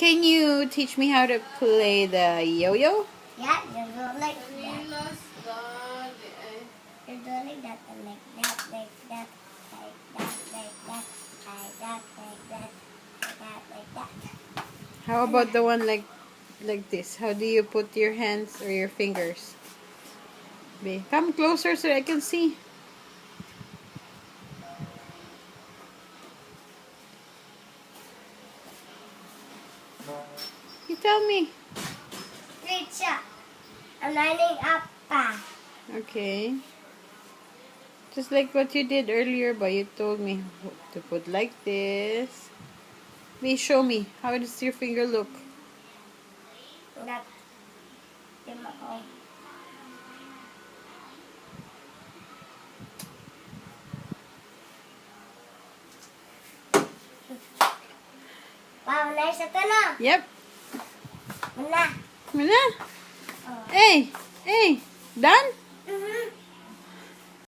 Can you teach me how to play the yo-yo? Yeah, you do like that. You do like that and like that, like that, like that, like that, like that, like that, like that, like that. How about the one like this? How do you put your hands or your fingers? Be, come closer so I can see. You tell me. Reach up. I'm lining up pa. Okay. Just like what you did earlier, but you told me to put like this. Be, show me. How does your finger look? That. Dim ako. Wow, nice ito na. Yep. Muna. Wala. Oh. Hey! Hey! Done?